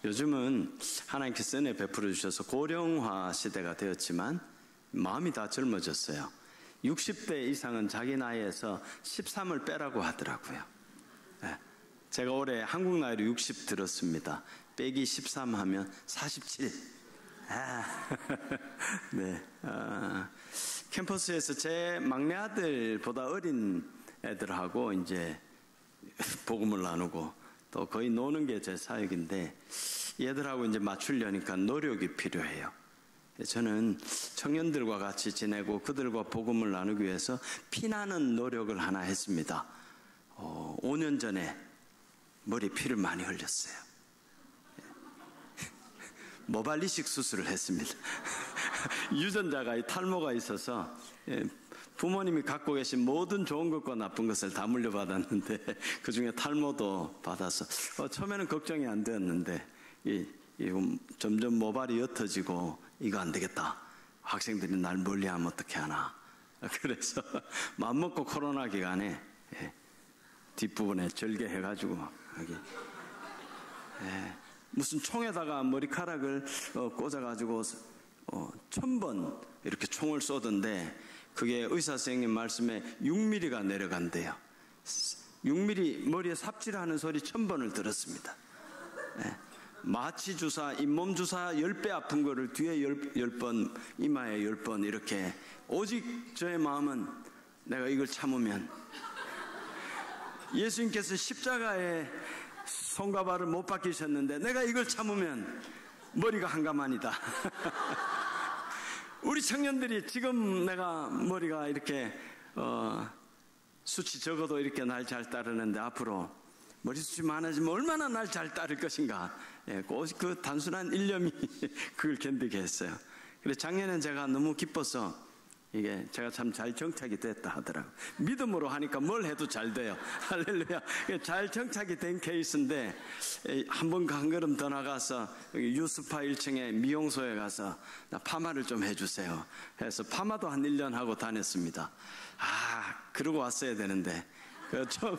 요즘은 하나님께서 은혜 베풀어 주셔서 고령화 시대가 되었지만 마음이 다 젊어졌어요. 60대 이상은 자기 나이에서 13을 빼라고 하더라고요. 네. 제가 올해 한국 나이로 60 들었습니다. 빼기 13 하면 47. 네. 캠퍼스에서 제 막내 아들보다 어린 애들하고 이제 복음을 나누고 또 거의 노는 게 제 사역인데 얘들하고 이제 맞추려니까 노력이 필요해요. 저는 청년들과 같이 지내고 그들과 복음을 나누기 위해서 피나는 노력을 하나 했습니다. 5년 전에 머리 피를 많이 흘렸어요. 모발 이식 수술을 했습니다. 유전자가 탈모가 있어서 부모님이 갖고 계신 모든 좋은 것과 나쁜 것을 다 물려받았는데 그 중에 탈모도 받아서 처음에는 걱정이 안 되었는데 점점 모발이 옅어지고 이거 안 되겠다. 학생들이 날 멀리하면 어떻게 하나. 그래서 맘먹고 코로나 기간에 뒷부분에 절개해가지고 여기 무슨 총에다가 머리카락을 꽂아가지고 1000번 이렇게 총을 쏘던데 그게 의사 선생님 말씀에 6mm가 내려간대요. 6mm 머리에 삽질하는 소리 1000번을 들었습니다. 마취 주사, 잇몸 주사 10배 아픈 거를 뒤에 10번, 이마에 10번 이렇게. 오직 저의 마음은 내가 이걸 참으면 예수님께서 십자가에 손과 발을 못 박히셨는데 내가 이걸 참으면 머리가 한가만이다. 우리 청년들이 지금 내가 머리가 이렇게 수치 적어도 이렇게 날 잘 따르는데 앞으로 머리숱이 많아지면 얼마나 날 잘 따를 것인가. 그 단순한 일념이 그걸 견디게 했어요. 그래서 작년엔 제가 너무 기뻐서 이게 제가 참 잘 정착이 됐다 하더라고요. 믿음으로 하니까 뭘 해도 잘 돼요. 할렐루야. 잘 정착이 된 케이스인데 한 걸음 더 나가서 유스파 1층에 미용소에 가서 나 파마를 좀 해주세요 해서 파마도 한 1년 하고 다녔습니다. 그러고 왔어야 되는데 좀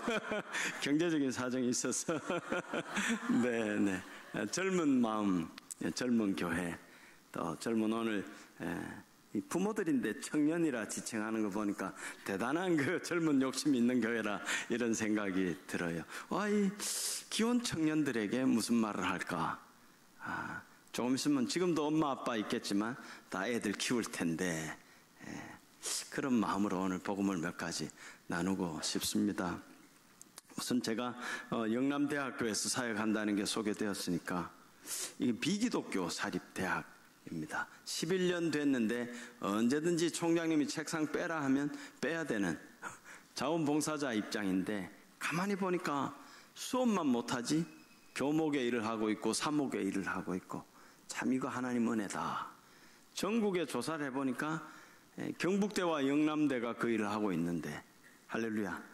경제적인 사정이 있어서 네네. 젊은 마음, 젊은 교회, 또 젊은 오늘 부모들인데 청년이라 지칭하는 거 보니까 대단한 그 젊은 욕심이 있는 교회라 이런 생각이 들어요. 이 기혼 청년들에게 무슨 말을 할까? 조금 있으면 지금도 엄마 아빠 있겠지만 다 애들 키울 텐데 그런 마음으로 오늘 복음을 몇 가지 나누고 싶습니다. 우선 제가 영남대학교에서 사역한다는 게 소개되었으니까 이게 비기독교 사립대학입니다. 11년 됐는데 언제든지 총장님이 책상 빼라 하면 빼야 되는 자원봉사자 입장인데 가만히 보니까 수업만 못하지 교목의 일을 하고 있고 사목의 일을 하고 있고 참 이거 하나님 은혜다. 전국에 조사를 해보니까 경북대와 영남대가 그 일을 하고 있는데 할렐루야.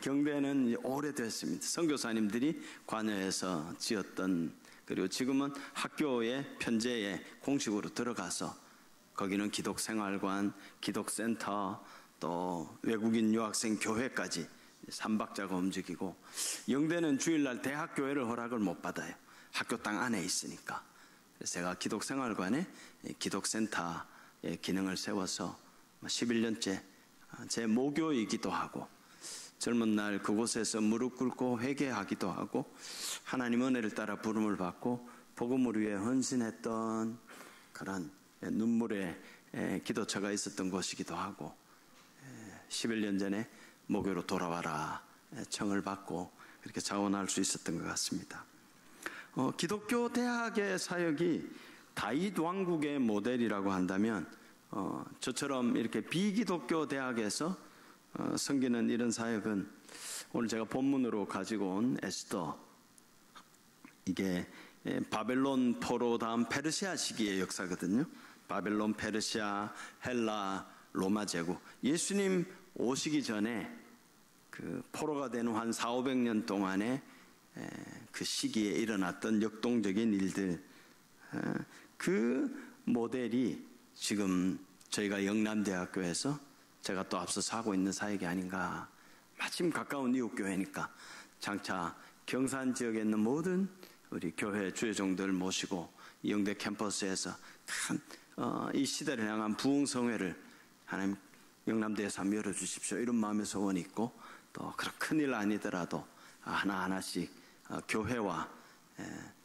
경대는 오래됐습니다. 선교사님들이 관여해서 지었던, 그리고 지금은 학교에 편제에 공식으로 들어가서 거기는 기독생활관, 기독센터, 또 외국인 유학생 교회까지 3박자가 움직이고, 영대는 주일날 대학교회를 허락을 못 받아요. 학교 땅 안에 있으니까. 그래서 제가 기독생활관에 기독센터의 기능을 세워서 11년째 제 모교이기도 하고, 젊은 날 그곳에서 무릎 꿇고 회개하기도 하고 하나님 은혜를 따라 부름을 받고 복음을 위해 헌신했던 그런 눈물의 기도처가 있었던 곳이기도 하고 11년 전에 모교로 돌아와라 청을 받고 그렇게 자원할 수 있었던 것 같습니다. 기독교 대학의 사역이 다윗 왕국의 모델이라고 한다면 저처럼 이렇게 비기독교 대학에서 섬기는 이런 사역은 오늘 제가 본문으로 가지고 온 에스더, 이게 바벨론 포로 다음 페르시아 시기의 역사거든요. 바벨론, 페르시아, 헬라, 로마 제국. 예수님 오시기 전에 그 포로가 된 후 한 400~500년 동안에 그 시기에 일어났던 역동적인 일들, 그 모델이 지금 저희가 영남대학교에서 제가 또 앞서서 하고 있는 사역이 아닌가. 마침 가까운 이웃교회니까 장차 경산 지역에 있는 모든 우리 교회 주회종들 모시고 이영대 캠퍼스에서 큰 이 시대를 향한 부흥성회를 하나님 영남대에서 한번 열어주십시오. 이런 마음의 소원이 있고, 또 그런 큰일 아니더라도 하나하나씩 교회와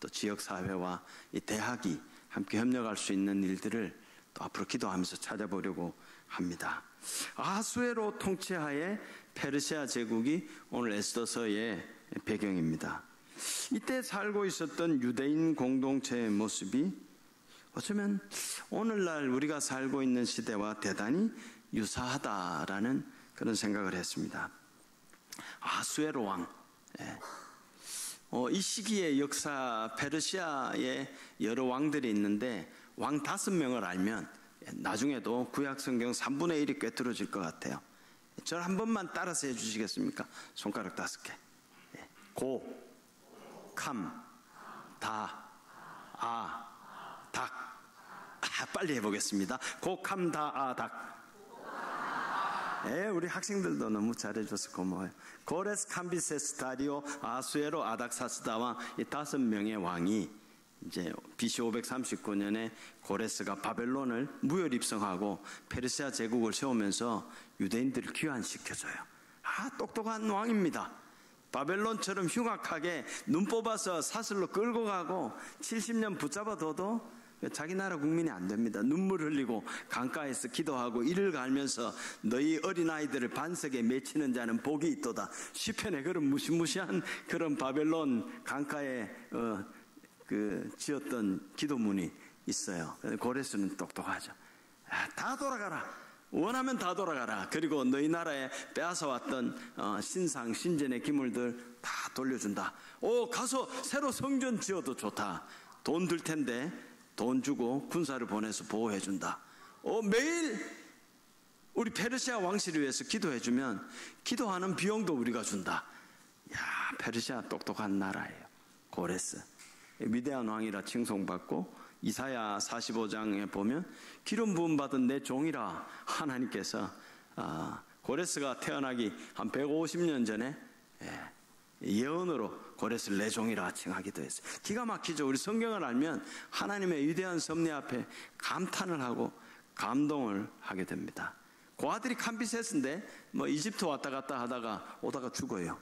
또 지역사회와 이 대학이 함께 협력할 수 있는 일들을 또 앞으로 기도하면서 찾아보려고 합니다. 아수에로 통치하에 페르시아 제국이 오늘 에스더서의 배경입니다. 이때 살고 있었던 유대인 공동체의 모습이 어쩌면 오늘날 우리가 살고 있는 시대와 대단히 유사하다라는 그런 생각을 했습니다. 아수에로 왕, 이 시기의 역사, 페르시아에 여러 왕들이 있는데 왕 5명을 알면 나중에도 구약 성경 3분의 1이 꿰뚫어질 것 같아요. 저를 한 번만 따라서 해주시겠습니까? 손가락 5개. 고, 캄, 다, 닭. 빨리 해보겠습니다. 고, 캄, 다, 닭. 우리 학생들도 너무 잘해줘서 고마워요. 고레스, 캄비세스, 다리오, 아수에로, 아닥사스다와 이 5명의 왕이 이제 BC 539년에 고레스가 바벨론을 무혈 입성하고 페르시아 제국을 세우면서 유대인들을 귀환시켜줘요. 똑똑한 왕입니다. 바벨론처럼 흉악하게 눈 뽑아서 사슬로 끌고 가고 70년 붙잡아둬도 자기 나라 국민이 안 됩니다. 눈물 흘리고 강가에서 기도하고 이를 갈면서 너희 어린아이들을 반석에 맺히는 자는 복이 있도다. 시편에 그런 무시무시한 그런 바벨론 강가에 지었던 기도문이 있어요. 고레스는 똑똑하죠. 다 돌아가라. 원하면 다 돌아가라. 그리고 너희 나라에 빼앗아왔던 신상 신전의 기물들 다 돌려준다. 가서 새로 성전 지어도 좋다. 돈 들 텐데 돈 주고 군사를 보내서 보호해준다. 매일 우리 페르시아 왕실을 위해서 기도해주면 기도하는 비용도 우리가 준다. 페르시아 똑똑한 나라예요. 고레스 위대한 왕이라 칭송받고 이사야 45장에 보면 기름 부음 받은 내 종이라 하나님께서 고레스가 태어나기 한 150년 전에 예언으로 고레스를 내 종이라 칭하기도 했어요. 기가 막히죠. 우리 성경을 알면 하나님의 위대한 섭리 앞에 감탄을 하고 감동을 하게 됩니다. 그 아들이 캄비세스인데 이집트 왔다 갔다 하다가 오다가 죽어요.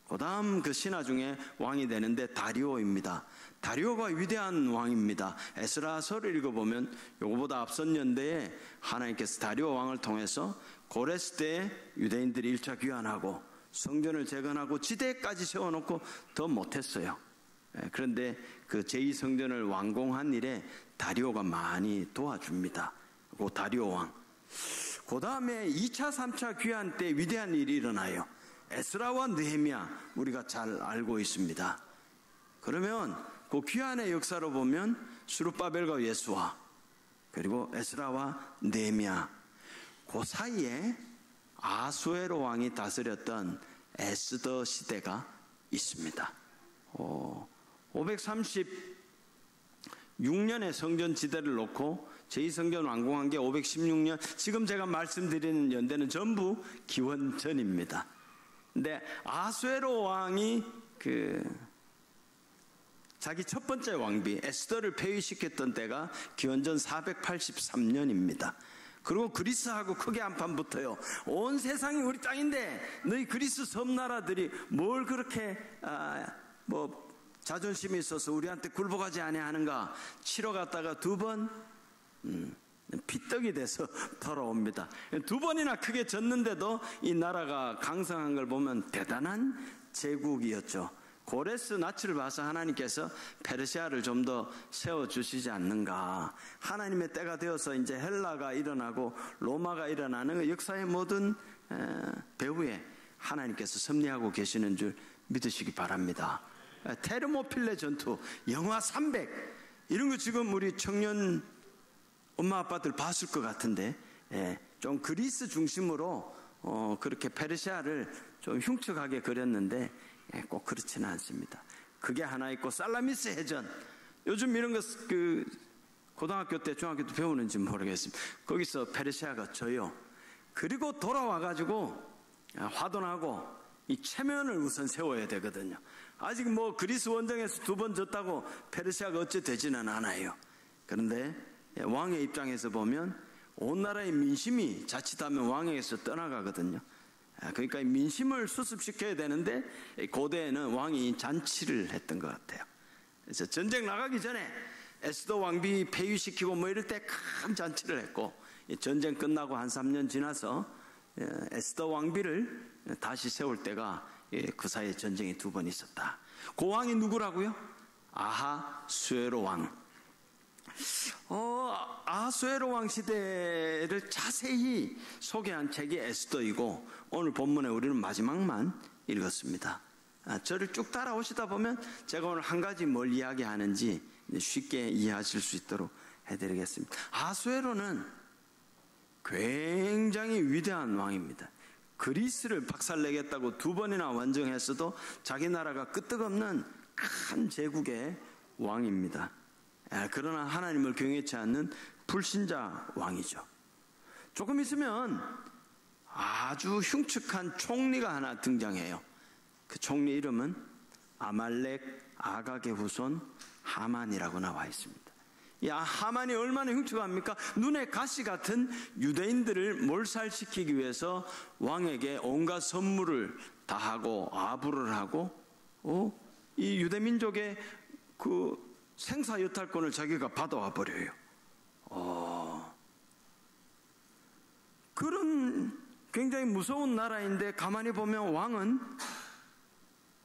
그 다음 그 신하 중에 왕이 되는데 다리오입니다. 다리오가 위대한 왕입니다. 에스라서를 읽어보면 요거보다 앞선 연대에 하나님께서 다리오 왕을 통해서 고레스 때에 유대인들이 1차 귀환하고 성전을 재건하고 지대까지 세워놓고 더 못했어요. 그런데 그 제2성전을 완공한 일에 다리오가 많이 도와줍니다. 그 다리오 왕. 그 다음에 2차 3차 귀환 때 위대한 일이 일어나요. 에스라와 느헤미야 우리가 잘 알고 있습니다. 그러면 그 귀환의 역사로 보면 스룹바벨과 예수와 그리고 에스라와 느헤미야 그 사이에 아수에로 왕이 다스렸던 에스더 시대가 있습니다. 536년에 성전 지대를 놓고 제2성전 완공한 게 516년. 지금 제가 말씀드리는 연대는 전부 기원 전입니다. 근데 아수에로 왕이 자기 첫 번째 왕비 에스더를 폐위시켰던 때가 기원전 483년입니다. 그리고 그리스하고 크게 한판 붙어요. 온 세상이 우리 땅인데 너희 그리스 섬나라들이 뭘 그렇게 자존심이 있어서 우리한테 굴복하지 아니하는가 치러 갔다가 2번 피떡이 돼서 돌아옵니다. 2번이나 크게 졌는데도 이 나라가 강성한 걸 보면 대단한 제국이었죠. 고레스 낯을 봐서 하나님께서 페르시아를 좀 더 세워주시지 않는가. 하나님의 때가 되어서 이제 헬라가 일어나고 로마가 일어나는 역사의 모든 배후에 하나님께서 섭리하고 계시는 줄 믿으시기 바랍니다. 테르모필레 전투, 영하 300 이런 거 지금 우리 청년 엄마 아빠들 봤을 것 같은데 좀 그리스 중심으로 그렇게 페르시아를 좀 흉측하게 그렸는데 꼭 그렇지는 않습니다. 그게 하나 있고 살라미스 해전 요즘 이런 거 고등학교 때 중학교 때 배우는지 모르겠습니다. 거기서 페르시아가 져요. 그리고 돌아와가지고 화돈하고 이 체면을 우선 세워야 되거든요. 아직 뭐 그리스 원정에서 2번 졌다고 페르시아가 어째 되지는 않아요. 그런데 왕의 입장에서 보면 온 나라의 민심이 자칫하면 왕에게서 떠나가거든요. 그러니까 민심을 수습시켜야 되는데 고대에는 왕이 잔치를 했던 것 같아요. 그래서 전쟁 나가기 전에 에스더 왕비 폐위시키고 뭐 이럴 때 큰 잔치를 했고, 전쟁 끝나고 한 3년 지나서 에스더 왕비를 다시 세울 때가 그 사이에 전쟁이 2번 있었다. 그 왕이 누구라고요? 아하수에로 왕. 아하수에로 왕 시대를 자세히 소개한 책이 에스더이고, 오늘 본문에 우리는 마지막만 읽었습니다. 저를 쭉 따라오시다 보면 제가 오늘 한 가지 뭘 이야기하는지 쉽게 이해하실 수 있도록 해드리겠습니다. 아하수에로는 굉장히 위대한 왕입니다. 그리스를 박살내겠다고 2번이나 원정했어도 자기 나라가 끄떡없는 큰 제국의 왕입니다. 그러나 하나님을 경외치 않는 불신자 왕이죠. 조금 있으면 아주 흉측한 총리가 하나 등장해요. 그 총리 이름은 아말렉 아각의 후손 하만이라고 나와 있습니다. 이 하만이 얼마나 흉측합니까? 눈에 가시 같은 유대인들을 몰살시키기 위해서 왕에게 온갖 선물을 다 하고 아부를 하고 이 유대민족의 그 생사여탈권을 자기가 받아와 버려요. 그런 굉장히 무서운 나라인데 가만히 보면 왕은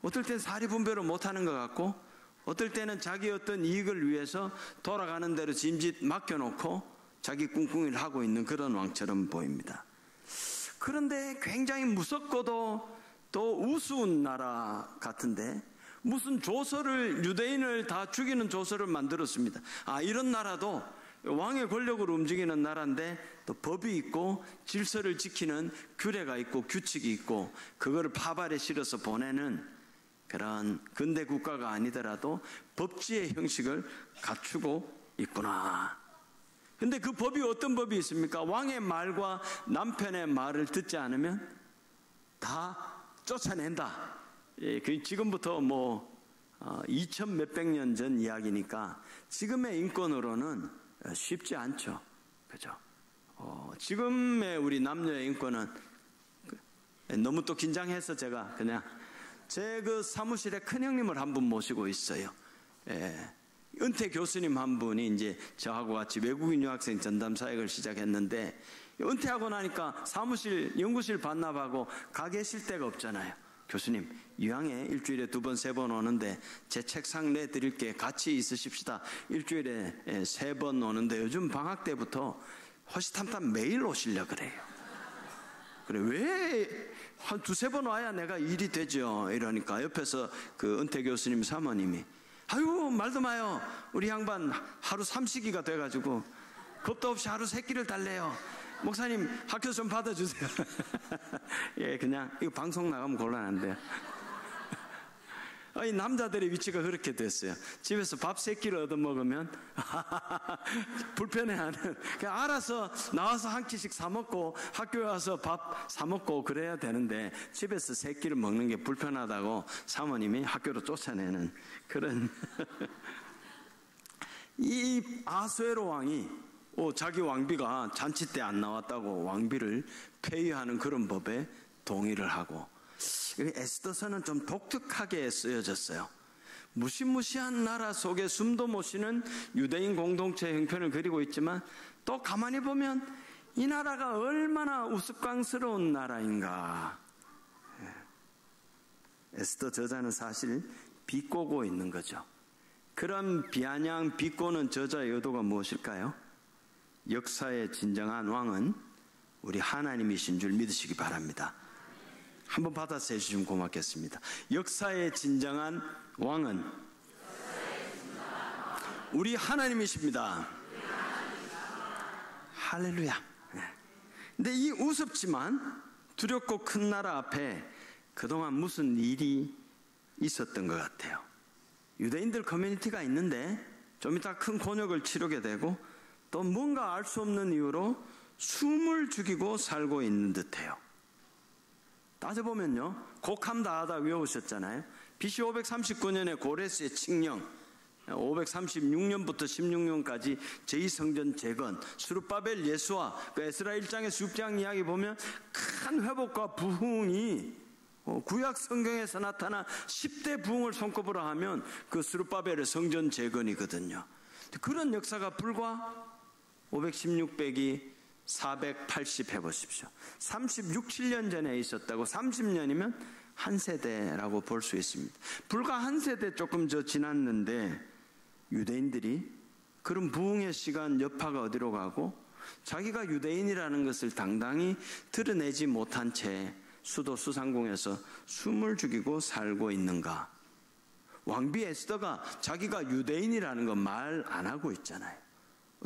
어떨 땐 사리분별을 못하는 것 같고, 어떨 때는 자기 어떤 이익을 위해서 돌아가는 대로 짐짓 맡겨놓고 자기 꿍꿍이를 하고 있는 그런 왕처럼 보입니다. 그런데 굉장히 무섭고도 또 우스운 나라 같은데, 무슨 조서를, 유대인을 다 죽이는 조서를 만들었습니다. 이런 나라도 왕의 권력으로 움직이는 나라인데 또 법이 있고 질서를 지키는 규례가 있고 규칙이 있고 그거를 파발에 실어서 보내는 그런 근대 국가가 아니더라도 법치의 형식을 갖추고 있구나. 근데 그 법이 어떤 법이 있습니까? 왕의 말과 남편의 말을 듣지 않으면 다 쫓아낸다. 지금부터 2000 몇백 년 전 이야기니까 지금의 인권으로는 쉽지 않죠. 그죠? 지금의 우리 남녀의 인권은 너무 또 긴장해서 제가 그냥 제 그 사무실에 큰형님을 한 분 모시고 있어요. 은퇴 교수님 한 분이 이제 저하고 같이 외국인 유학생 전담 사역을 시작했는데, 은퇴하고 나니까 사무실, 연구실 반납하고 가 계실 데가 없잖아요. 교수님, 유학에 일주일에 2번, 3번 오는데 제 책상 내드릴게, 같이 있으십시다. 일주일에 3번 오는데 요즘 방학 때부터 호시탐탐 매일 오시려 그래요. 그래, 왜 한 2-3번 와야 내가 일이 되죠. 이러니까 옆에서 그 은퇴 교수님 사모님이, 아유 말도 마요, 우리 양반 하루 3시기가 돼가지고 겁도 없이 하루 3끼를 달래요. 목사님 학교 좀 받아주세요. 예, 그냥 이거 방송 나가면 곤란한데요. 이 남자들의 위치가 그렇게 됐어요. 집에서 밥 3끼를 얻어먹으면 불편해하는, 그냥 알아서 나와서 한 끼씩 사먹고 학교에 와서 밥 사먹고 그래야 되는데 집에서 3끼를 먹는 게 불편하다고 사모님이 학교로 쫓아내는 그런 이 아하수에로 왕이 자기 왕비가 잔치 때 안 나왔다고 왕비를 폐위하는 그런 법에 동의를 하고, 에스더서는 좀 독특하게 쓰여졌어요. 무시무시한 나라 속에 숨도 못 쉬는 유대인 공동체 형편을 그리고 있지만, 또 가만히 보면 이 나라가 얼마나 우스꽝스러운 나라인가. 에스더 저자는 사실 비꼬고 있는 거죠. 그런 비아냥 비꼬는 저자의 의도가 무엇일까요? 역사의 진정한 왕은 우리 하나님이신 줄 믿으시기 바랍니다. 한번 받아서 해주시면 고맙겠습니다. 역사의 진정한 왕은 우리 하나님이십니다. 할렐루야. 근데 이 우습지만 두렵고 큰 나라 앞에 그동안 무슨 일이 있었던 것 같아요. 유대인들 커뮤니티가 있는데 좀 이따 큰 곤욕을 치르게 되고, 또 뭔가 알 수 없는 이유로 숨을 죽이고 살고 있는 듯해요. 따져보면요, 곡함 다하다 외우셨잖아요. BC 539년에 고레스의 칙령, 536년부터 16년까지 제2성전 재건, 스룹바벨 예수와 그 에스라 1장에서 6장 이야기 보면 큰 회복과 부흥이 구약 성경에서 나타난 10대 부흥을 손꼽으로 하면 그 스룹바벨의 성전 재건이거든요. 그런 역사가 불과 516 빼기 480 해보십시오. 36, 7년 전에 있었다고 30년이면 한 세대라고 볼 수 있습니다. 불과 한 세대 조금 더 지났는데 유대인들이 그런 부흥의 시간 여파가 어디로 가고 자기가 유대인이라는 것을 당당히 드러내지 못한 채 수도 수상궁에서 숨을 죽이고 살고 있는가? 왕비 에스더가 자기가 유대인이라는 거 말 안 하고 있잖아요.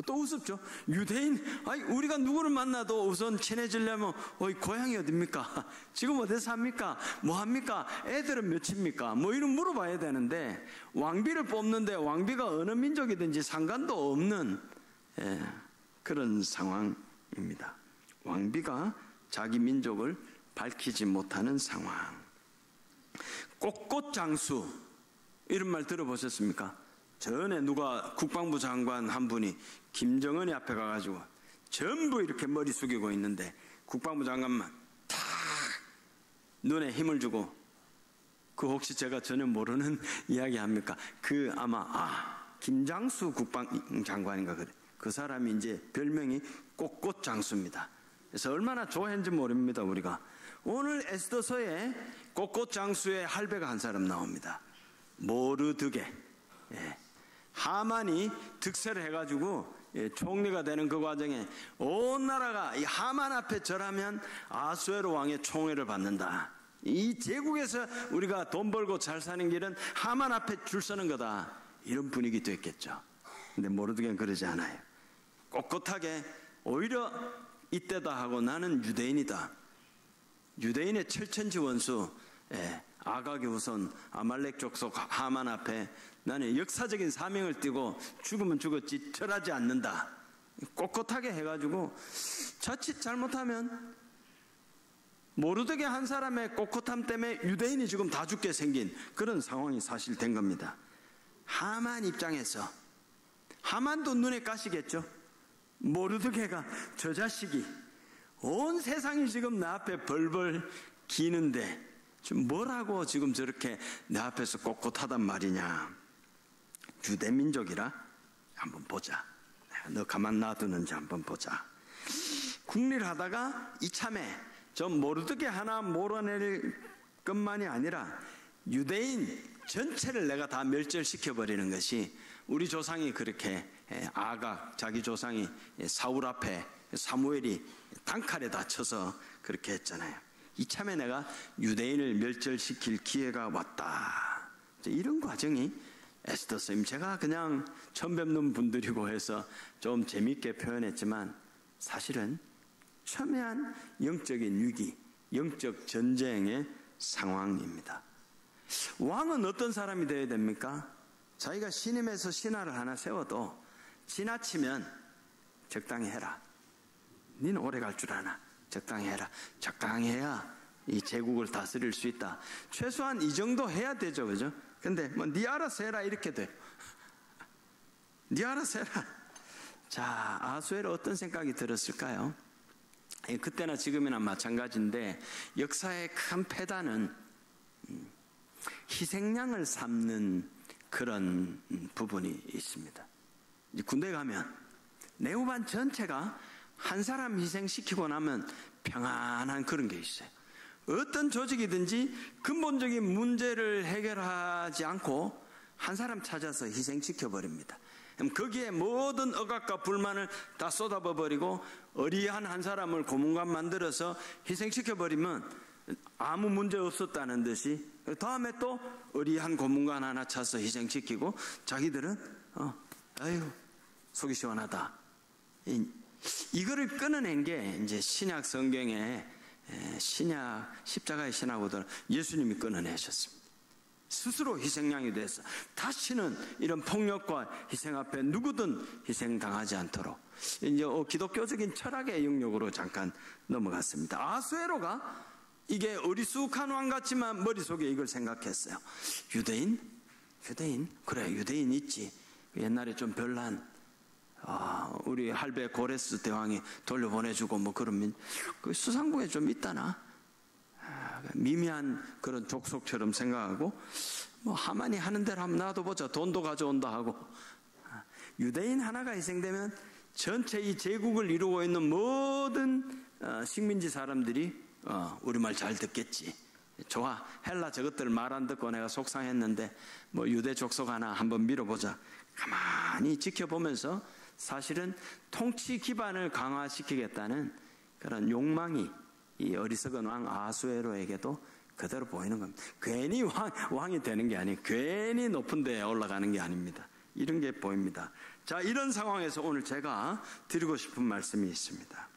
또 우습죠? 유대인, 아니, 우리가 누구를 만나도 우선 친해지려면, 고향이 어딥니까? 지금 어디서 삽니까? 뭐 합니까? 애들은 몇입니까? 뭐 이런 물어봐야 되는데, 왕비를 뽑는데 왕비가 어느 민족이든지 상관도 없는, 그런 상황입니다. 왕비가 자기 민족을 밝히지 못하는 상황. 꼿꼿장수, 이런 말 들어보셨습니까? 전에 누가 국방부 장관 한 분이 김정은이 앞에 가가지고 전부 이렇게 머리 숙이고 있는데 국방부 장관만 탁 눈에 힘을 주고, 그 혹시 제가 전혀 모르는 이야기 합니까? 그 아마 김장수 국방장관인가 그래. 그 사람이 이제 별명이 꼿꼿장수입니다. 그래서 얼마나 좋아했는지 모릅니다. 우리가 오늘 에스더서에 꼿꼿장수의 할배가 한 사람 나옵니다. 모르드게. 하만이 득세를 해가지고 총리가 되는 그 과정에 온 나라가 이 하만 앞에 절하면 아수에로 왕의 총애를 받는다. 이 제국에서 우리가 돈 벌고 잘 사는 길은 하만 앞에 줄 서는 거다. 이런 분위기도 있겠죠. 근데 모르드게는 그러지 않아요. 꼿꼿하게 오히려 이때다 하고 나는 유대인이다. 유대인의 철천지 원수 아각의 후손 아말렉 족속 하만 앞에 나는 역사적인 사명을 띠고 죽으면 죽었지 절하지 않는다. 꼿꼿하게 해가지고 자칫 잘못하면 모르드게 한 사람의 꼿꼿함 때문에 유대인이 지금 다 죽게 생긴 그런 상황이 사실 된 겁니다. 하만 입장에서 하만도 눈에 가시겠죠. 모르드게가 저 자식이 온 세상이 지금 내 앞에 벌벌 기는데 지금 뭐라고 지금 저렇게 내 앞에서 꼿꼿하단 말이냐. 유대민족이라 한번 보자. 너 가만 놔두는지 한번 보자. 국리를하다가 이참에 저 모르드게 하나 몰아낼 것만이 아니라 유대인 전체를 내가 다 멸절시켜버리는 것이 우리 조상이 그렇게 아각 자기 조상이 사울 앞에 사무엘이 단칼에 다쳐서 그렇게 했잖아요. 이참에 내가 유대인을 멸절시킬 기회가 왔다. 이런 과정이 에스더 선생님, 제가 그냥 처음 뵙는 분들이고 해서 좀 재미있게 표현했지만 사실은 첨예한 영적인 위기, 영적 전쟁의 상황입니다. 왕은 어떤 사람이 되어야 됩니까? 자기가 신임해서 신하를 하나 세워도 지나치면 적당히 해라. 니는 오래 갈 줄 아나. 적당히 해라. 적당히 해야 이 제국을 다스릴 수 있다. 최소한 이 정도 해야 되죠, 그죠? 근데 뭐 네 알아서 해라 이렇게 돼. 네 알아서 해라. 자, 아수에르 어떤 생각이 들었을까요? 그때나 지금이나 마찬가지인데 역사의 큰 패단은 희생양을 삼는 그런 부분이 있습니다. 군대 가면 내후반 전체가 한 사람 희생시키고 나면 평안한 그런 게 있어요. 어떤 조직이든지 근본적인 문제를 해결하지 않고 한 사람 찾아서 희생시켜버립니다. 거기에 모든 억압과 불만을 다 쏟아버리고 어리한 한 사람을 고문관 만들어서 희생시켜버리면 아무 문제 없었다는 듯이 다음에 또 어리한 고문관 하나 찾아서 희생시키고 자기들은 아유 속이 시원하다. 이거를 끊어낸 게 이제 신약 성경에 신약 십자가의 신하고들 예수님이 끊어내셨습니다. 스스로 희생양이 돼서 다시는 이런 폭력과 희생 앞에 누구든 희생당하지 않도록 이제 기독교적인 철학의 영역으로 잠깐 넘어갔습니다. 아수에로가 이게 어리숙한 왕 같지만 머릿속에 이걸 생각했어요. 유대인? 그래, 유대인 있지. 옛날에 좀 별난 우리 할배 고레스 대왕이 돌려보내주고 뭐 그러면 그 수상국에 좀 있다나. 미미한 그런 족속처럼 생각하고 뭐 하만이 하는 대로 하면 나도 보자. 돈도 가져온다 하고. 유대인 하나가 희생되면 전체 이 제국을 이루고 있는 모든 식민지 사람들이 우리말 잘 듣겠지. 좋아, 헬라 저것들 말 안 듣고 내가 속상했는데 뭐 유대 족속 하나 한번 밀어보자. 가만히 지켜보면서 사실은 통치 기반을 강화시키겠다는 그런 욕망이 이 어리석은 왕 아수에로에게도 그대로 보이는 겁니다. 괜히 왕이 되는 게 아니에요. 괜히 높은 데에 올라가는 게 아닙니다. 이런 게 보입니다. 자, 이런 상황에서 오늘 제가 드리고 싶은 말씀이 있습니다.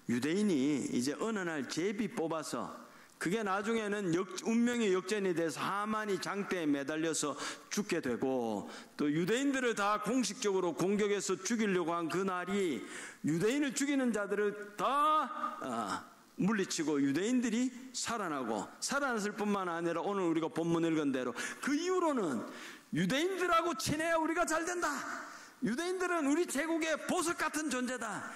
유대인이 이제 어느 날 제비 뽑아서 그게 나중에는 운명의 역전이 돼서 하만이 장대에 매달려서 죽게 되고 또 유대인들을 다 공식적으로 공격해서 죽이려고 한 그 날이 유대인을 죽이는 자들을 다 물리치고 유대인들이 살아났을 뿐만 아니라 오늘 우리가 본문 읽은 대로 그 이후로는 유대인들하고 친해야 우리가 잘 된다. 유대인들은 우리 제국의 보석 같은 존재다.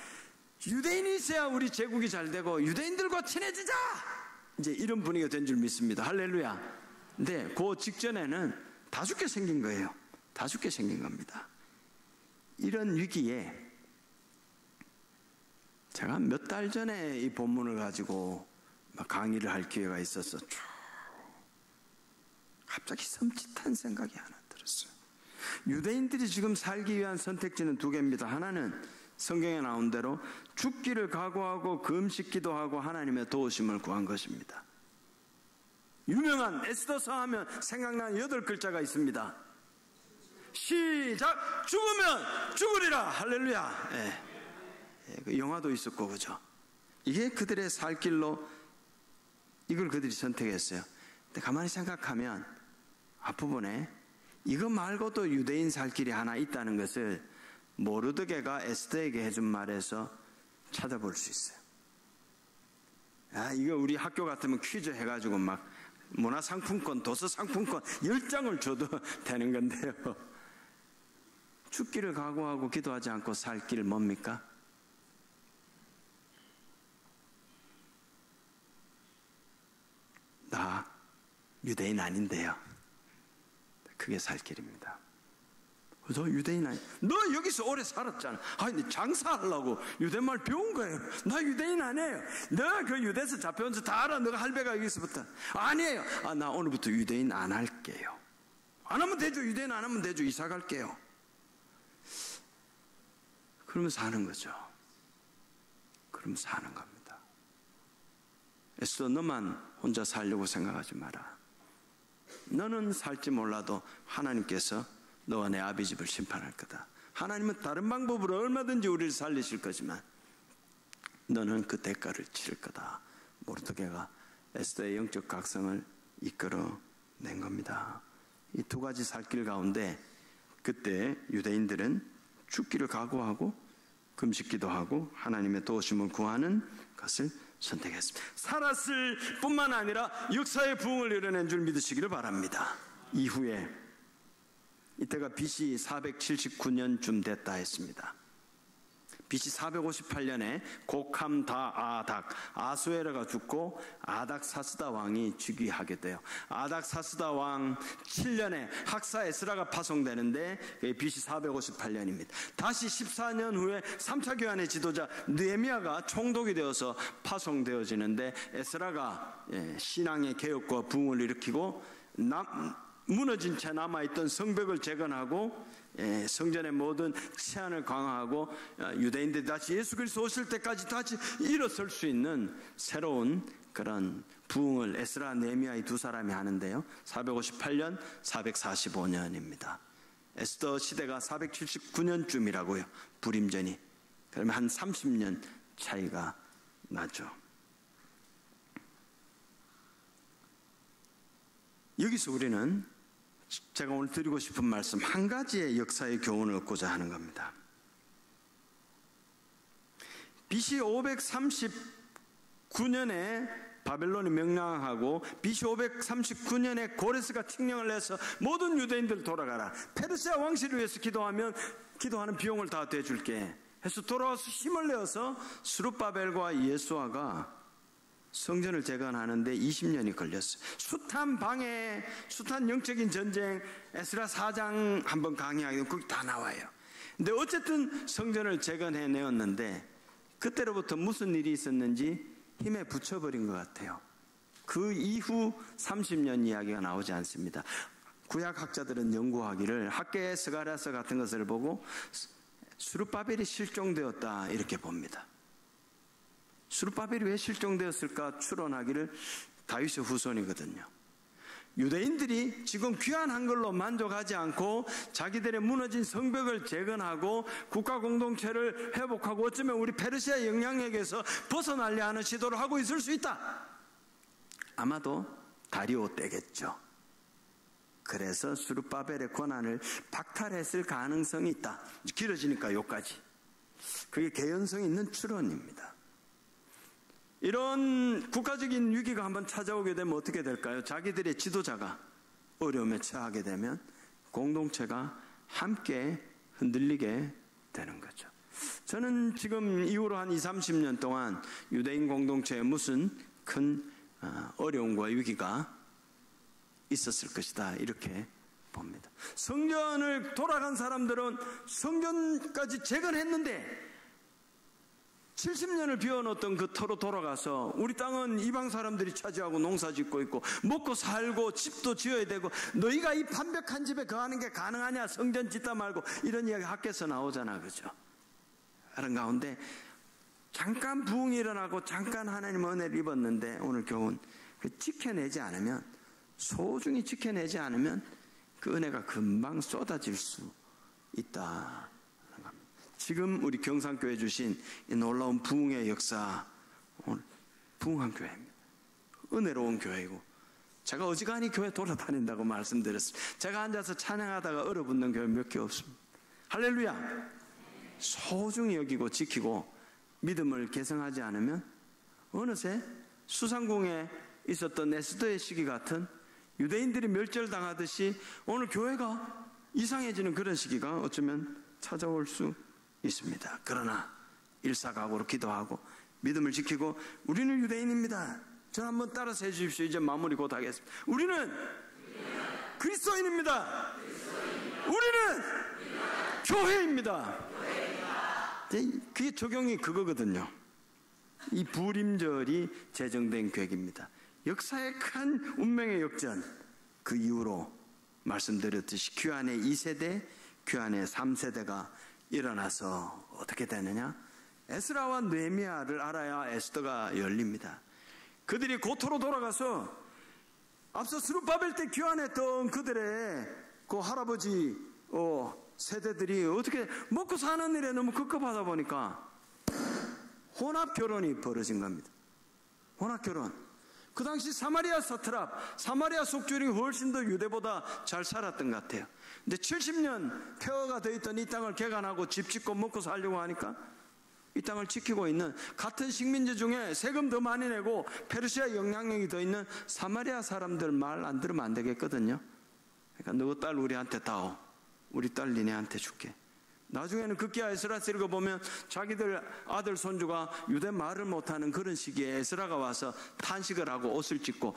유대인이 있어야 우리 제국이 잘 되고 유대인들과 친해지자. 이제 이런 분위기가 된 줄 믿습니다. 할렐루야. 근데 그 직전에는 다 죽게 생긴 거예요. 다 죽게 생긴 겁니다. 이런 위기에 제가 몇 달 전에 이 본문을 가지고 강의를 할 기회가 있어서 갑자기 섬찟한 생각이 하나 들었어요. 유대인들이 지금 살기 위한 선택지는 두 개입니다. 하나는 성경에 나온 대로 죽기를 각오하고 금식 기도하고 하나님의 도우심을 구한 것입니다. 유명한 에스더서 하면 생각나는 8글자가 있습니다. 시작! 죽으면 죽으리라. 할렐루야. 그 영화도 있었고, 그죠? 이게 그들의 살 길로 이걸 그들이 선택했어요. 근데 가만히 생각하면 앞부분에 이거 말고도 유대인 살 길이 하나 있다는 것을 모르드게가 에스더에게 해준 말에서 찾아볼 수 있어요. 이거 우리 학교 같으면 퀴즈 해가지고 막 문화상품권, 도서상품권 10장을 줘도 되는 건데요. 죽기를 각오하고 기도하지 않고 살 길 뭡니까? 나 유대인 아닌데요. 그게 살 길입니다. 너 유대인 아니야. 너 여기서 오래 살았잖아. 아니 장사하려고 유대말 배운 거예요. 나 유대인 아니에요. 너 그 유대에서 잡혀온 줄 다 알아. 너가 할배가 여기서부터. 아니에요. 나 오늘부터 유대인 안 할게요. 안 하면 되죠. 유대인 안 하면 되죠. 이사 갈게요. 그러면서 사는 거죠. 그러면서 사는 겁니다. 에스더, 너만 혼자 살려고 생각하지 마라. 너는 살지 몰라도 하나님께서 너와 내 아비집을 심판할 거다. 하나님은 다른 방법으로 얼마든지 우리를 살리실 거지만 너는 그 대가를 치를 거다. 모르드게가 에스더의 영적 각성을 이끌어낸 겁니다. 이 두 가지 살 길 가운데 그때 유대인들은 죽기를 각오하고 금식기도 하고 하나님의 도우심을 구하는 것을 선택했습니다. 살았을 뿐만 아니라 역사의 부흥을 이뤄낸 줄 믿으시기를 바랍니다. 이후에 이때가 BC 479년쯤 됐다 했습니다. BC 458년에 곡함다아닥 아수에르가 죽고 아닥사스다 왕이 즉위하게 돼요. 아닥사스다 왕 7년에 학사 에스라가 파송되는데 BC 458년입니다. 다시 14년 후에 3차 교환의 지도자 느헤미야가 총독이 되어서 파송되어지는데 에스라가 신앙의 개혁과 부흥을 일으키고 무너진 채 남아있던 성벽을 재건하고 성전의 모든 치안을 강화하고 유대인들이 다시 예수 그리스도 오실 때까지 다시 일어설 수 있는 새로운 그런 부흥을 에스라 느헤미야 이 두 사람이 하는데요. 458년 445년입니다. 에스더 시대가 479년쯤이라고요. 불임전이. 그러면 한 30년 차이가 나죠. 여기서 우리는 제가 오늘 드리고 싶은 말씀 한 가지의 역사의 교훈을 얻고자 하는 겁니다. BC 539년에 바벨론이 명령하고 BC 539년에 고레스가 칙령을 해서 모든 유대인들 돌아가라. 페르시아 왕실을 위해서 기도하는 비용을 다 대줄게 해서 돌아와서 힘을 내어서 스룹바벨과 예수아가 성전을 재건하는데 20년이 걸렸어요. 숱한 방해, 숱한 영적인 전쟁, 에스라 4장 한번 강의하기도 거기 다 나와요. 근데 어쨌든 성전을 재건해내었는데 그때로부터 무슨 일이 있었는지 힘에 붙여버린 것 같아요. 그 이후 30년 이야기가 나오지 않습니다. 구약학자들은 연구하기를 학계의 스가랴서 같은 것을 보고 스룹바벨이 실종되었다 이렇게 봅니다. 스룹바벨이 왜 실종되었을까 추론하기를 다윗의 후손이거든요. 유대인들이 지금 귀한 한글로 만족하지 않고 자기들의 무너진 성벽을 재건하고 국가 공동체를 회복하고 어쩌면 우리 페르시아 영향력에서 벗어나려 하는 시도를 하고 있을 수 있다. 아마도 다리오 때겠죠. 그래서 스룹바벨의 권한을 박탈했을 가능성이 있다. 길어지니까 여기까지. 그게 개연성 있는 추론입니다. 이런 국가적인 위기가 한번 찾아오게 되면 어떻게 될까요? 자기들의 지도자가 어려움에 처하게 되면 공동체가 함께 흔들리게 되는 거죠. 저는 지금 이후로 한 20, 30년 동안 유대인 공동체에 무슨 큰 어려움과 위기가 있었을 것이다 이렇게 봅니다. 성전을 돌아간 사람들은 성전까지 재건했는데 70년을 비워놓았던 그 터로 돌아가서 우리 땅은 이방 사람들이 차지하고 농사 짓고 있고 먹고 살고 집도 지어야 되고 너희가 이 판벽한 집에 거하는 게 가능하냐? 성전 짓다 말고 이런 이야기 학교에서 나오잖아, 그죠? 그런 가운데 잠깐 부흥이 일어나고 잠깐 하나님 은혜를 입었는데 오늘 교훈 지켜내지 않으면 소중히 지켜내지 않으면 그 은혜가 금방 쏟아질 수 있다. 지금 우리 경산교회 주신 이 놀라운 부흥의 역사, 오늘 부흥한 교회입니다. 은혜로운 교회이고 제가 어지간히 교회 돌아다닌다고 말씀드렸습니다. 제가 앉아서 찬양하다가 얼어붙는 교회 몇 개 없습니다. 할렐루야. 소중히 여기고 지키고 믿음을 개성하지 않으면 어느새 수상궁에 있었던 에스더의 시기 같은 유대인들이 멸절당하듯이 오늘 교회가 이상해지는 그런 시기가 어쩌면 찾아올 수 있습니다. 그러나 일사각오로 기도하고 믿음을 지키고 우리는 유대인입니다. 저 한번 따라서 해주십시오. 이제 마무리 곧 하겠습니다. 우리는 그리스도인입니다. 우리는 교회입니다. 그게 적용이 그거거든요. 이 부림절이 제정된 계획입니다. 역사의 큰 운명의 역전, 그 이후로 말씀드렸듯이 귀환의 2세대, 귀환의 3세대가 일어나서 어떻게 되느냐? 에스라와 느헤미야를 알아야 에스더가 열립니다. 그들이 고토로 돌아가서 앞서 스룹바벨 때 귀환했던 그들의 그 할아버지 세대들이 어떻게 먹고 사는 일에 너무 급급하다 보니까 혼합 결혼이 벌어진 겁니다. 혼합 결혼. 그 당시 사마리아 사트랍, 사마리아 속주민이 훨씬 더 유대보다 잘 살았던 것 같아요. 근데 70년 폐허가 되어 있던 이 땅을 개간하고 집 짓고 먹고 살려고 하니까 이 땅을 지키고 있는 같은 식민지 중에 세금 더 많이 내고 페르시아 영향력이 더 있는 사마리아 사람들 말 안 들으면 안 되겠거든요. 그러니까 너 딸 우리한테 다오. 우리 딸 니네한테 줄게. 나중에는 급기야 에스라서 읽어보면 자기들 아들 손주가 유대 말을 못하는 그런 시기에 에스라가 와서 탄식을 하고 옷을 찢고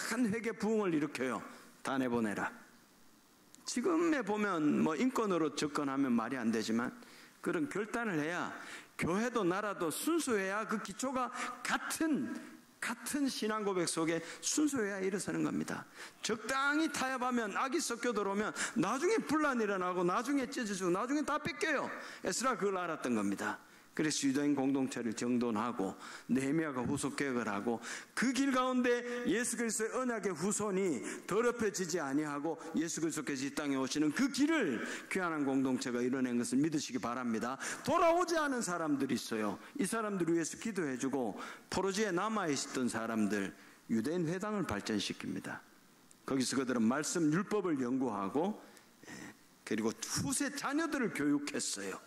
큰 회개 부흥을 일으켜요. 다 내보내라. 지금에 보면 뭐 인권으로 접근하면 말이 안 되지만 그런 결단을 해야 교회도 나라도 순수해야 그 기초가 같은 신앙 고백 속에 순수해야 일어서는 겁니다. 적당히 타협하면 악이 섞여 들어오면 나중에 분란이 일어나고 나중에 찢어지고 나중에 다 뺏겨요. 에스라 그걸 알았던 겁니다. 그래서 유대인 공동체를 정돈하고 느헤미야가 후속 개혁을 하고 그 길 가운데 예수 그리스도의 언약의 후손이 더럽혀지지 아니하고 예수 그리스도께서 이 땅에 오시는 그 길을 귀환한 공동체가 이뤄낸 것을 믿으시기 바랍니다. 돌아오지 않은 사람들이 있어요. 이 사람들을 위해서 기도해주고 포로지에 남아있었던 사람들 유대인 회당을 발전시킵니다. 거기서 그들은 말씀 율법을 연구하고 그리고 후세 자녀들을 교육했어요.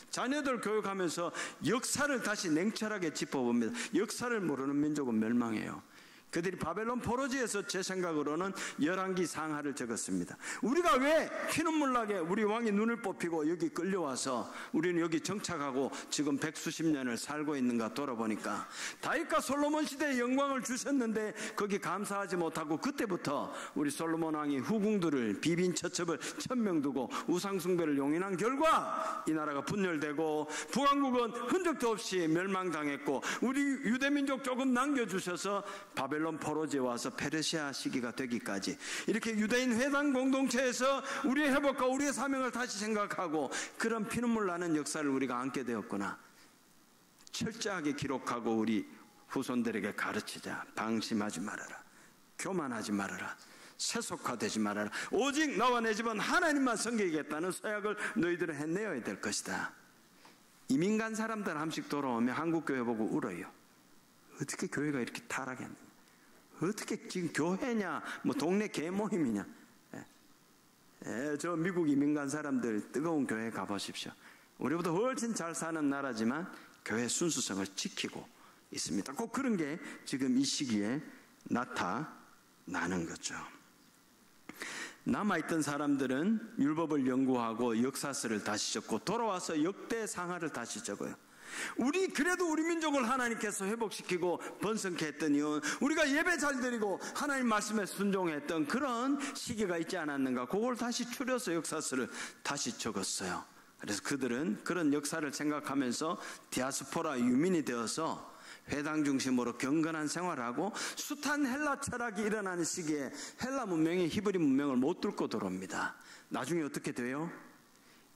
자녀들 교육하면서 역사를 다시 냉철하게 짚어봅니다. 역사를 모르는 민족은 멸망해요. 그들이 바벨론 포로지에서 제 생각으로는 열왕기 상하를 적었습니다. 우리가 왜 피눈물 나게 우리 왕이 눈을 뽑히고 여기 끌려와서 우리는 여기 정착하고 지금 100수십 년을 살고 있는가 돌아보니까 다윗과 솔로몬 시대에 영광을 주셨는데 거기 감사하지 못하고 그때부터 우리 솔로몬 왕이 후궁들을 비빈 처첩을 1000명 두고 우상숭배를 용인한 결과 이 나라가 분열되고 북왕국은 흔적도 없이 멸망당했고 우리 유대민족 조금 남겨주셔서 바벨론 포로지에 와서 페르시아 시기가 되기까지 이렇게 유대인 회당 공동체에서 우리의 회복과 우리의 사명을 다시 생각하고 그런 피눈물 나는 역사를 우리가 안게 되었구나. 철저하게 기록하고 우리 후손들에게 가르치자. 방심하지 말아라. 교만하지 말아라. 세속화되지 말아라. 오직 나와 내 집은 하나님만 섬기겠다는 서약을 너희들은 해내어야 될 것이다. 이민 간 사람들 한씩 돌아오면 한국교회 보고 울어요. 어떻게 교회가 이렇게 타락했느냐. 어떻게 지금 교회냐, 뭐 동네 개모임이냐. 저 미국 이민 간 사람들 뜨거운 교회 가보십시오. 우리보다 훨씬 잘 사는 나라지만 교회 순수성을 지키고 있습니다. 꼭 그런 게 지금 이 시기에 나타나는 거죠. 남아있던 사람들은 율법을 연구하고 역사서를 다시 적고 돌아와서 역대 상하를 다시 적어요. 그래도 우리 민족을 하나님께서 회복시키고 번성케 했던 이유는 우리가 예배 잘 드리고 하나님 말씀에 순종했던 그런 시기가 있지 않았는가. 그걸 다시 추려서 역사서를 다시 적었어요. 그래서 그들은 그런 역사를 생각하면서 디아스포라 유민이 되어서 회당 중심으로 경건한 생활하고 숱한 헬라 철학이 일어나는 시기에 헬라 문명이 히브리 문명을 못 뚫고 들어옵니다. 나중에 어떻게 돼요?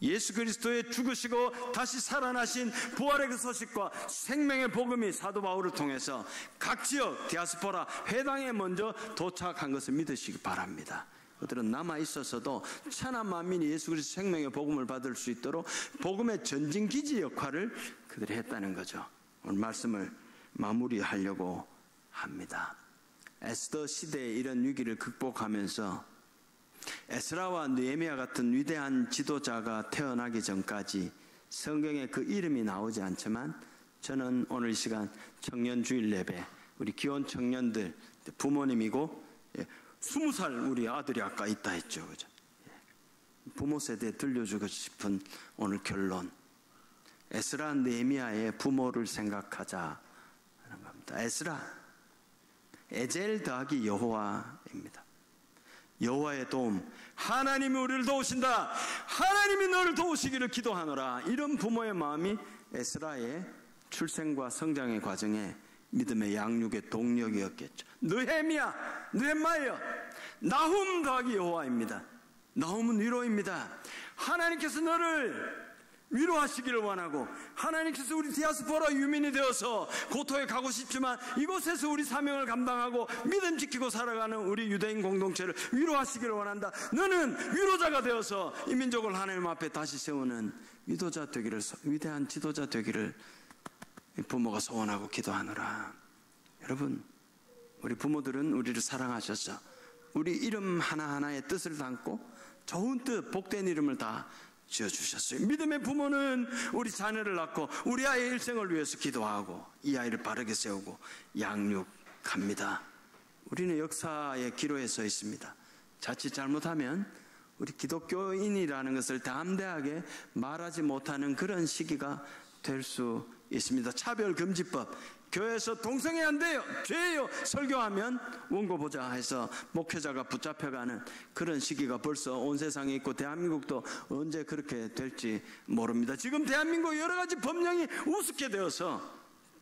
예수 그리스도의 죽으시고 다시 살아나신 부활의 그 소식과 생명의 복음이 사도 바울을 통해서 각 지역 디아스포라 회당에 먼저 도착한 것을 믿으시기 바랍니다. 그들은 남아있어서도 천하 만민이 예수 그리스도 생명의 복음을 받을 수 있도록 복음의 전진기지 역할을 그들이 했다는 거죠. 오늘 말씀을 마무리하려고 합니다. 에스더 시대의 이런 위기를 극복하면서 에스라와 느헤미야 같은 위대한 지도자가 태어나기 전까지 성경에 그 이름이 나오지 않지만 저는 오늘 이 시간 청년주일 예배 우리 기혼 청년들 부모님이고 20살 우리 아들이 아까 있다 했죠. 그죠? 부모 세대에 들려주고 싶은 오늘 결론. 에스라 느헤미야의 부모를 생각하자 하는 겁니다. 에스라 에젤 더하기 여호와입니다. 여호와의 도움, 하나님이 우리를 도우신다, 하나님이 너를 도우시기를 기도하노라. 이런 부모의 마음이 에스라의 출생과 성장의 과정에 믿음의 양육의 동력이었겠죠. 느헤미야, 느헤마야, 나훔 더하기 여호와입니다. 나훔은 위로입니다. 하나님께서 너를 위로하시기를 원하고 하나님께서 우리 디아스포라 유민이 되어서 고토에 가고 싶지만 이곳에서 우리 사명을 감당하고 믿음 지키고 살아가는 우리 유대인 공동체를 위로하시기를 원한다. 너는 위로자가 되어서 이 민족을 하나님 앞에 다시 세우는 위도자 되기를, 위대한 지도자 되기를 부모가 소원하고 기도하노라. 여러분, 우리 부모들은 우리를 사랑하셔서 우리 이름 하나하나의 뜻을 담고 좋은 뜻, 복된 이름을 다 지어주셨어요. 믿음의 부모는 우리 자녀를 낳고 우리 아이의 일생을 위해서 기도하고 이 아이를 바르게 세우고 양육합니다. 우리는 역사의 기로에 서 있습니다. 자칫 잘못하면 우리 기독교인이라는 것을 담대하게 말하지 못하는 그런 시기가 될 수 있습니다. 차별금지법, 교회에서 동성애 안 돼요, 죄예요, 설교하면 원고 보자 해서 목회자가 붙잡혀가는 그런 시기가 벌써 온 세상에 있고 대한민국도 언제 그렇게 될지 모릅니다. 지금 대한민국 여러 가지 법령이 우습게 되어서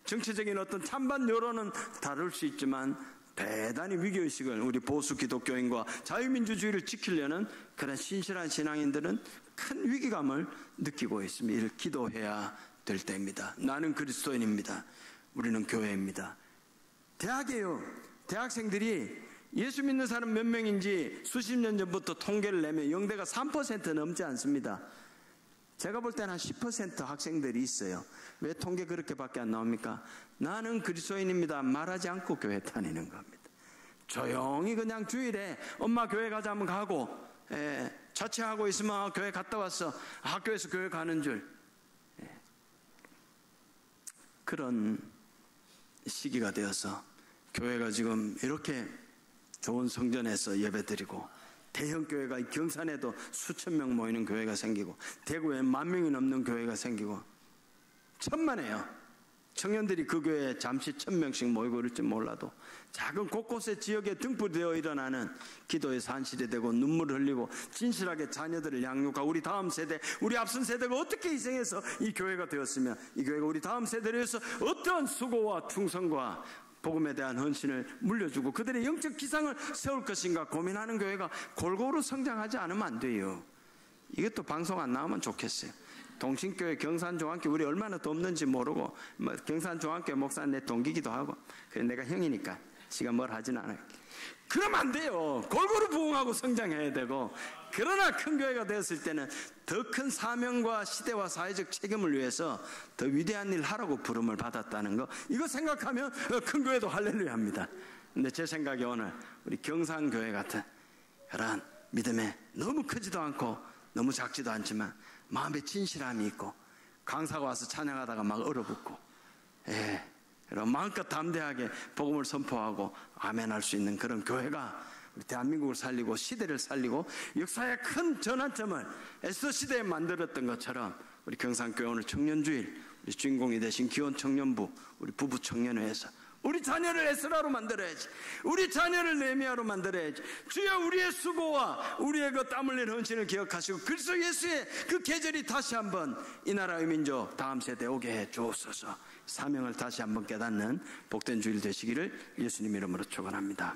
정치적인 어떤 찬반 여론은 다를 수 있지만 대단히 위기의식을 우리 보수 기독교인과 자유민주주의를 지키려는 그런 신실한 신앙인들은 큰 위기감을 느끼고 있습니다. 이를 기도해야 될 때입니다. 나는 그리스도인입니다. 우리는 교회입니다. 대학이에요. 대학생들이 예수 믿는 사람 몇 명인지 수십 년 전부터 통계를 내면 영대가 3% 넘지 않습니다. 제가 볼 때는 한 10% 학생들이 있어요. 왜 통계 그렇게밖에 안 나옵니까? 나는 그리스도인입니다 말하지 않고 교회 다니는 겁니다. 조용히 그냥 주일에 엄마 교회 가자 하면 가고, 자취하고 있으면 교회 갔다 왔어, 학교에서 교회 가는 줄. 그런 시기가 되어서 교회가 지금 이렇게 좋은 성전에서 예배드리고 대형 교회가 경산에도 수천 명 모이는 교회가 생기고 대구에 10,000명이 넘는 교회가 생기고 천만에요. 청년들이 그 교회에 잠시 1,000명씩 모이고 그럴지 몰라도 작은 곳곳에 지역에 등불되어 일어나는 기도의 산실이 되고 눈물을 흘리고 진실하게 자녀들을 양육하고 우리 다음 세대, 우리 앞선 세대가 어떻게 희생해서 이 교회가 되었으며 이 교회가 우리 다음 세대를 위해서 어떠한 수고와 충성과 복음에 대한 헌신을 물려주고 그들의 영적 기상을 세울 것인가 고민하는 교회가 골고루 성장하지 않으면 안 돼요. 이것도 방송 안 나오면 좋겠어요. 동신교회 경산종합교 우리 얼마나 돕는지 모르고 경산종합교 목사 내 동기기도 하고 그래 내가 형이니까 지가 뭘 하진 않아요. 그러면 안 돼요. 골고루 부흥하고 성장해야 되고 그러나 큰 교회가 되었을 때는 더 큰 사명과 시대와 사회적 책임을 위해서 더 위대한 일 하라고 부름을 받았다는 거 이거 생각하면 큰 교회도 할렐루야 합니다. 근데 제 생각에 오늘 우리 경산교회 같은 그런 믿음에 너무 크지도 않고 너무 작지도 않지만 마음에 진실함이 있고 강사가 와서 찬양하다가 막 얼어붙고 그럼 마음껏 담대하게 복음을 선포하고 아멘할 수 있는 그런 교회가 우리 대한민국을 살리고 시대를 살리고 역사의 큰 전환점을 에스더 시대에 만들었던 것처럼 우리 경산교회 오늘 청년주일 우리 주인공이 되신 기원 청년부 우리 부부 청년회에서 우리 자녀를 에스라로 만들어야지. 우리 자녀를 네미야로 만들어야지. 주여 우리의 수고와 우리의 그 땀 흘린 헌신을 기억하시고 그리스도 예수의 그 계절이 다시 한번 이 나라의 민족 다음 세대에 오게 해 주옵소서. 사명을 다시 한번 깨닫는 복된 주일 되시기를 예수님 이름으로 축원합니다.